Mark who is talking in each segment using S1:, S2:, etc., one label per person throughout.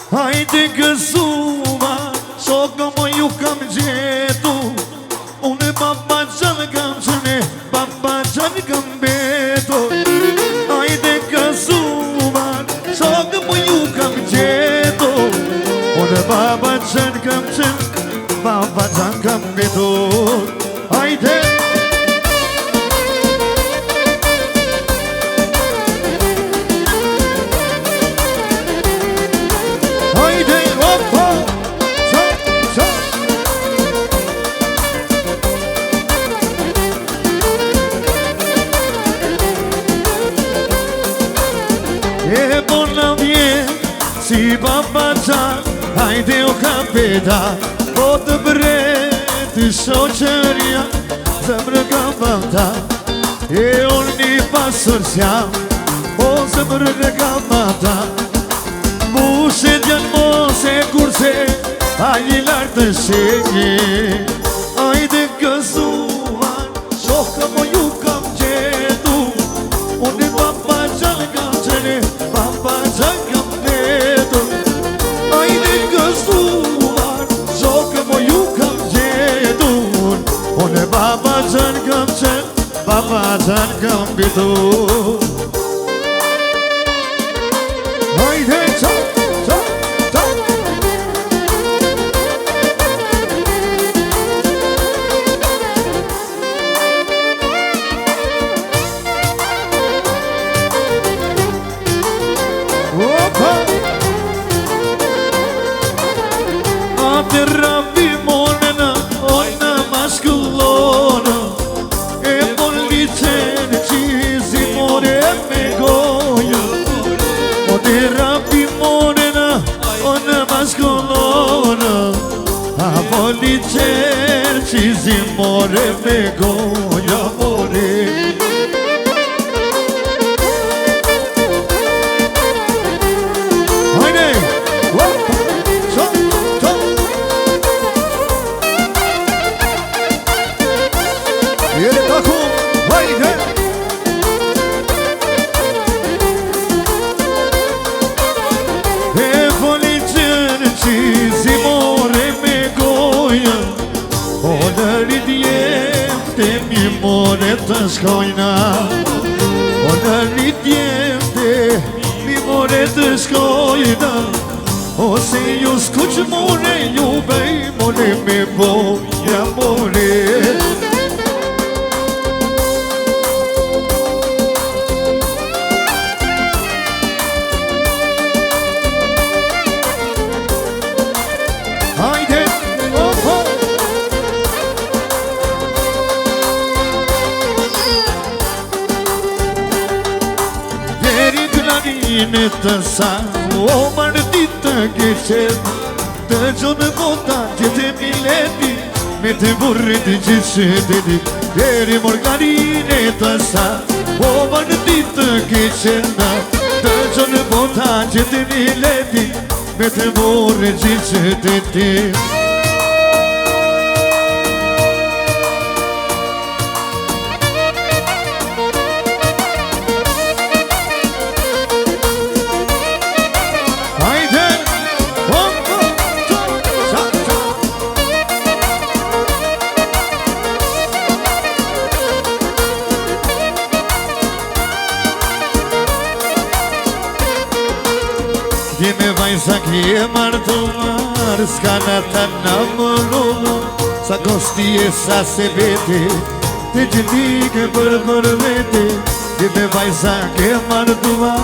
S1: Hajde gëzuma, shokë më ju kam gjetu. Unë baba qanë kam qëne, baba qanë kam betu. Hajde gëzuma, shokë më ju kam gjetu. Unë baba qanë kam qëne, baba qanë kam betu. Hajde si baba qa, hajde o kapeta, po të breti shoqëria, zemrë ka bata, e unë një pasër s'jam, po zemrë ka bata, bushet janë mose kurse, a një lartë të shenje, hajde gëzuar, shokë mo ju kam gjetu, unë një baba qa kam qene, baba qa kam baba qanë kam qenë, baba qanë kam bitu. Hajde qa, qa, qa. Opa! Ate rabi monena, ojna maskullona, e polițen qizi more me goja. O de rabi morena, ojna maskullona, a polițen qizi more me goja more. More të shkojna, o në një djemte, mi more të shkojna, ose ju s'kuq more, ju bej more me boja more. Në të sa, o marë ditë të keqet, të gjonë bota gjithë e mileti, me të burrit gjithë sheteti, deri morgarin e të sa, o marë ditë të keqet, të gjonë bota gjithë e mileti, me të burrit gjithë sheteti. Dime vajza kje martuar, s'ka në të nëmëllu, sa kostije sa se vete, të gjithike për vete. Dime vajza kje martuar,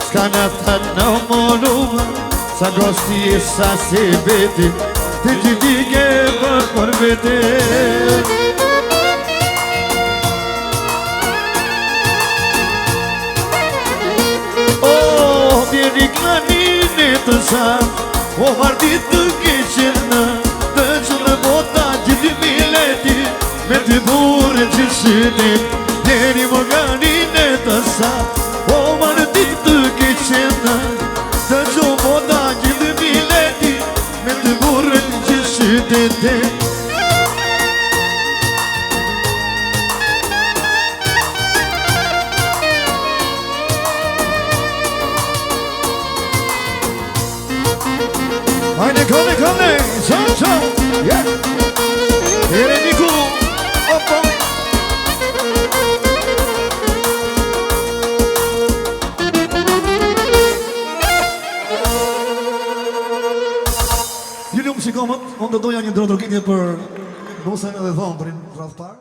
S1: s'ka në të nëmëllu, sa kostije sa se vete, të gjithike për vete. Të sa, o vardit të keqena, të qënë bota gjithë mileti, me të burë gjithë shëtit, deri morganin e të sa, o vardit të keqena, të qënë bota gjithë mileti, me të burë gjithë shëtit. Ciao, yeah. Ere Niku, opo. Ju lumë shikomët, unë do doja një drodrokitje për Nusën edhe Dhomërin, rrath parë.